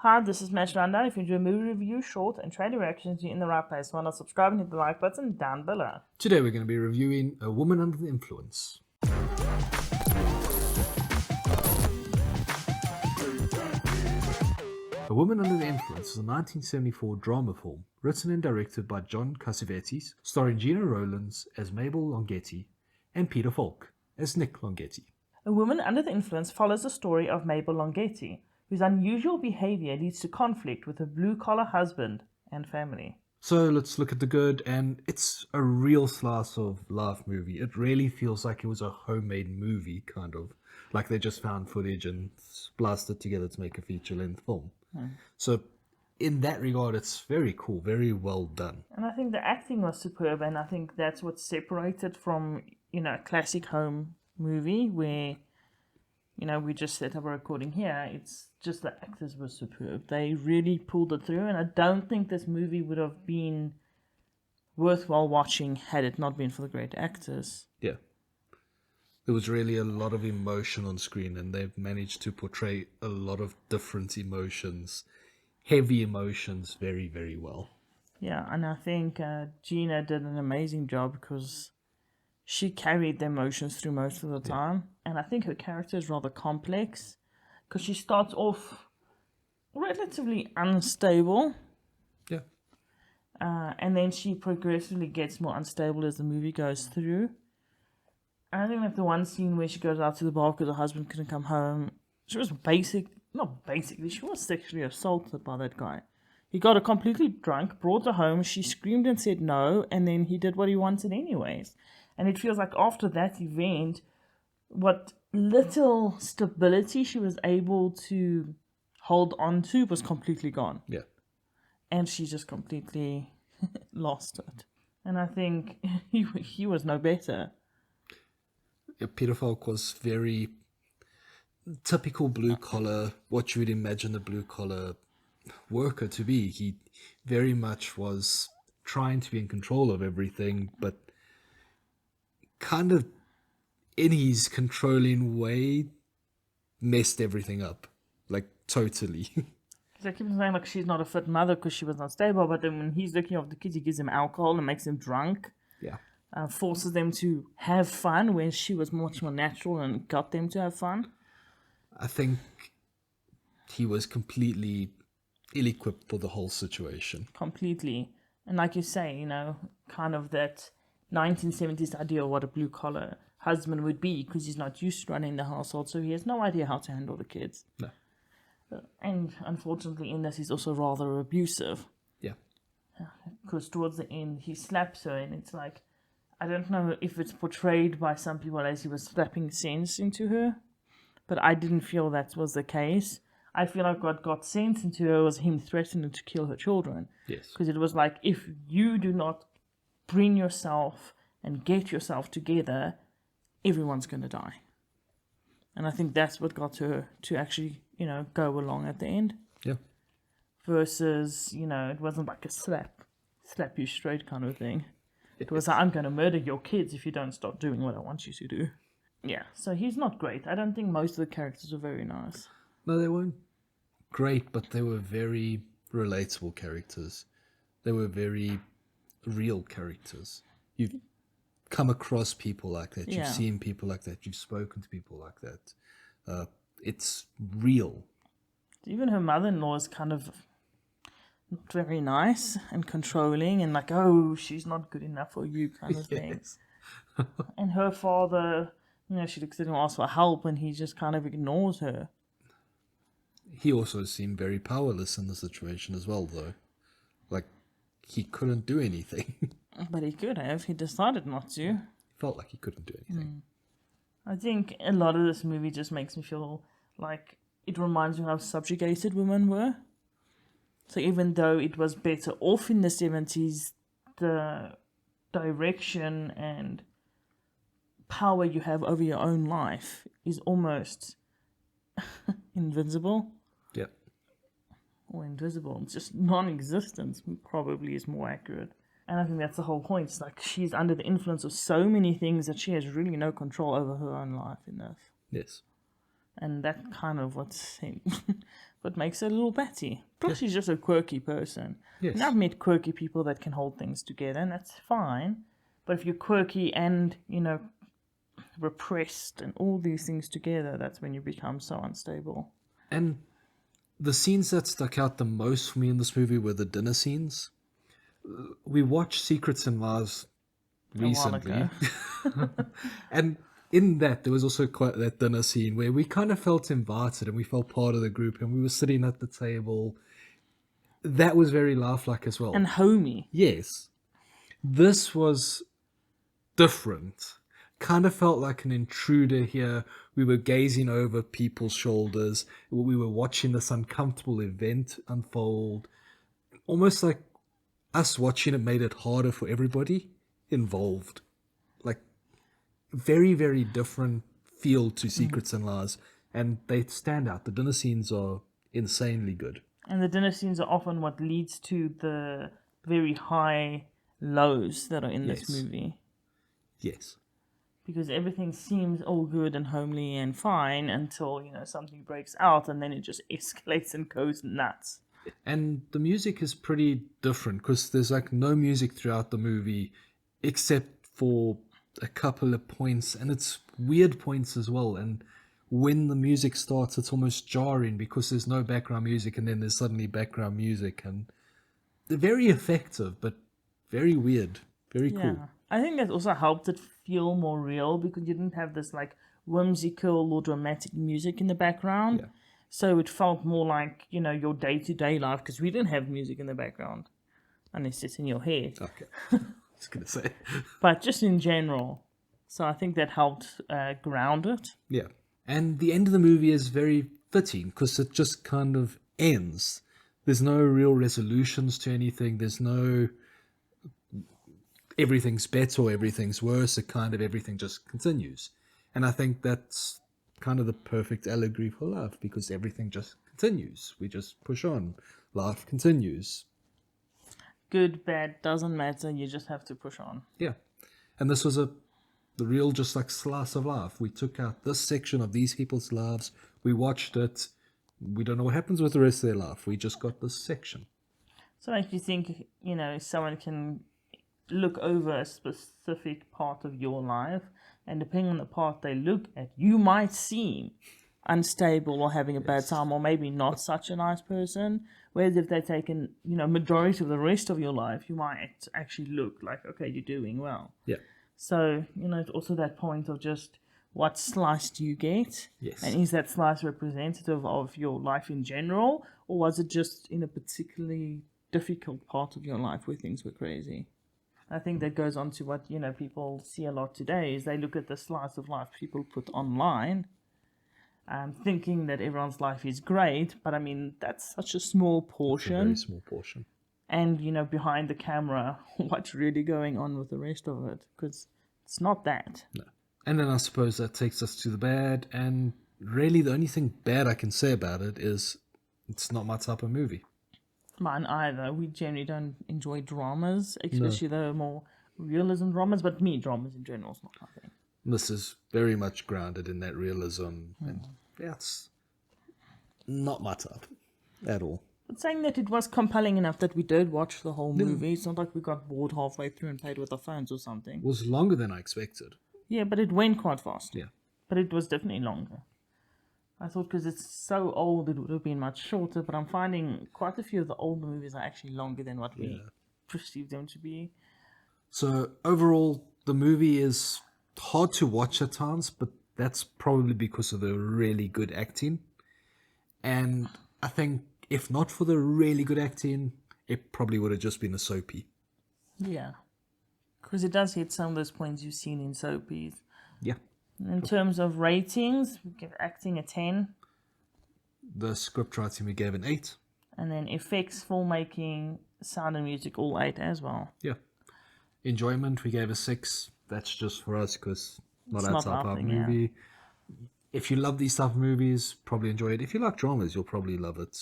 Hi, this is Match Rundown. If you enjoy movie reviews, short, and trailer reactions, you're in the right place. Why not subscribe and hit the like button down below. Today we're going to be reviewing A Woman Under the Influence. A Woman Under the Influence is a 1974 drama film written and directed by John Cassavetes, starring Gena Rowlands as Mabel Longhetti and Peter Falk as Nick Longhetti. A Woman Under the Influence follows the story of Mabel Longhetti, whose unusual behavior leads to conflict with her blue-collar husband and family. So let's look at the good, and it's a real slice of life movie. It really feels like it was a homemade movie, kind of. Like they just found footage and spliced it together to make a feature-length film. So in that regard, it's very cool, very well done. And I think the acting was superb, and I think that's what separated from, a classic home movie where, we just set up a recording here. It's just the actors were superb. They really pulled it through, and I don't think this movie would have been worthwhile watching had it not been for the great actors. Yeah. There was really a lot of emotion on screen, and they've managed to portray a lot of different emotions, heavy emotions, very, very well. Yeah, and I think Gena did an amazing job because she carried the emotions through most of the time. And I think her character is rather complex because she starts off relatively unstable. Yeah. And then she progressively gets more unstable as the movie goes through. And I think like the one scene where she goes out to the bar because her husband couldn't come home, she was she was sexually assaulted by that guy. He got her completely drunk, brought her home, she screamed and said no, and then he did what he wanted anyways. And it feels like after that event, what little stability she was able to hold on to was completely gone. Yeah. And she just completely lost it. And I think he was no better. Yeah, Peter Falk was very typical blue-collar, what you would imagine a blue-collar worker to be. He very much was trying to be in control of everything, but kind of in his controlling way messed everything up, like totally. So I keep saying like she's not a fit mother because she was not stable, but then when he's looking after the kids, he gives them alcohol and makes them drunk. Yeah. Forces them to have fun when she was much more natural and got them to have fun. I think he was completely ill-equipped for the whole situation. Completely. And like you say, kind of that 1970s idea of what a blue-collar husband would be because he's not used to running the household, so he has no idea how to handle the kids. No. And unfortunately in this he's also rather abusive. Yeah. Because towards the end he slaps her and it's like, I don't know if it's portrayed by some people as he was slapping sense into her, but I didn't feel that was the case. I feel like what got sense into her was him threatening to kill her children. Yes. Because it was like, if you do not bring yourself and get yourself together, everyone's going to die. And I think that's what got her to actually, go along at the end. Yeah. Versus, it wasn't like a slap you straight kind of thing. It was like, I'm going to murder your kids if you don't stop doing what I want you to do. Yeah, so he's not great. I don't think most of the characters are very nice. No, they weren't great, but they were very relatable characters. They were very real characters. You've come across people like that. You've seen people like that. You've spoken to people like that. It's real. Even her mother-in-law is kind of not very nice and controlling and like, oh, she's not good enough for you kind of thing. And her father, she looks at him, asks for help, and he just kind of ignores her. He also seemed very powerless in the situation as well, though. Like, he couldn't do anything. But he could have. He decided not to. He felt like he couldn't do anything. I think a lot of this movie just makes me feel like it reminds me how subjugated women were. So even though it was better off in the 70s, the direction and power you have over your own life is almost invincible. Yeah. Or invisible. It's just non-existent probably is more accurate. And I think that's the whole point. It's like she's under the influence of so many things that she has really no control over her own life in this. Yes. And that kind of what's what makes her a little batty. Plus, she's just a quirky person. Yes. And I've met quirky people that can hold things together, and that's fine. But if you're quirky and, repressed and all these things together, that's when you become so unstable. And the scenes that stuck out the most for me in this movie were the dinner scenes. We watched Secrets and Lies recently. And in that, there was also quite that dinner scene where we kind of felt invited and we felt part of the group and we were sitting at the table. That was very lifelike as well. And homey. Yes. This was different. Kind of felt like an intruder here. We were gazing over people's shoulders. We were watching this uncomfortable event unfold. Almost like us watching it made it harder for everybody involved. Like, very, very different feel to Secrets and Lies. And they stand out. The dinner scenes are insanely good. And the dinner scenes are often what leads to the very high lows that are in this movie. Yes. Because everything seems all good and homely and fine until, something breaks out and then it just escalates and goes nuts. And the music is pretty different because there's like no music throughout the movie except for a couple of points, and it's weird points as well. And when the music starts, it's almost jarring because there's no background music and then there's suddenly background music, and they're very effective but very weird, very cool. I think that also helped it feel more real because you didn't have this like whimsical or dramatic music in the background. Yeah. So it felt more like, your day-to-day life because we didn't have music in the background unless it's in your head. Okay. I was going to say. But just in general. So I think that helped ground it. Yeah. And the end of the movie is very fitting because it just kind of ends. There's no real resolutions to anything. There's no everything's better or everything's worse. It kind of everything just continues. And I think that's kind of the perfect allegory for life because everything just continues. We just push on. Life continues. Good, bad, doesn't matter. You just have to push on. Yeah. And this was the real just like slice of life. We took out this section of these people's lives. We watched it. We don't know what happens with the rest of their life. We just got this section. So if you think, someone can look over a specific part of your life, and depending on the part they look at, you might seem unstable or having a bad time or maybe not such a nice person. Whereas if they've taken, majority of the rest of your life, you might actually look like, okay, you're doing well. Yeah. So, it's also that point of just what slice do you get? Yes. And is that slice representative of your life in general, or was it just in a particularly difficult part of your life where things were crazy? I think that goes on to what, people see a lot today is they look at the slice of life people put online, thinking that everyone's life is great. But, I mean, that's such a small portion. It's a very small portion. And, behind the camera, what's really going on with the rest of it? Because it's not that. No. And then I suppose that takes us to the bad. And really the only thing bad I can say about it is it's not my type of movie. Mine either. We generally don't enjoy dramas, especially the more realism dramas. But dramas in general is not my thing. This is very much grounded in that realism. And it's not my type at all. But saying that it was compelling enough that we did watch the whole movie. It's not like we got bored halfway through and played with our phones or something. It was longer than I expected. Yeah, but it went quite fast. Yeah. But it was definitely longer. I thought because it's so old, it would have been much shorter, but I'm finding quite a few of the older movies are actually longer than what we perceive them to be. So overall, the movie is hard to watch at times, but that's probably because of the really good acting. And I think if not for the really good acting, it probably would have just been a soapy. Yeah. Because it does hit some of those points you've seen in soapies. Yeah. In terms of ratings, we give acting a 10. The script writing we gave an 8. And then effects, filmmaking, sound and music, all 8 as well. Yeah. Enjoyment, we gave a 6. That's just for us because not our type of movie. Yeah. If you love these type of movies, probably enjoy it. If you like dramas, you'll probably love it.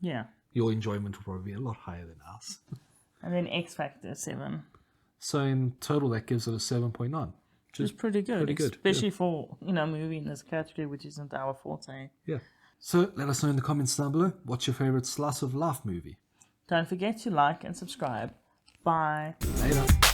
Yeah. Your enjoyment will probably be a lot higher than ours. And then X Factor 7. So in total, that gives it a 7.9. Which is pretty good. Especially for, a movie in this category, which isn't our forte. Yeah. So let us know in the comments down below, what's your favorite slice of life movie? Don't forget to like and subscribe. Bye. Later.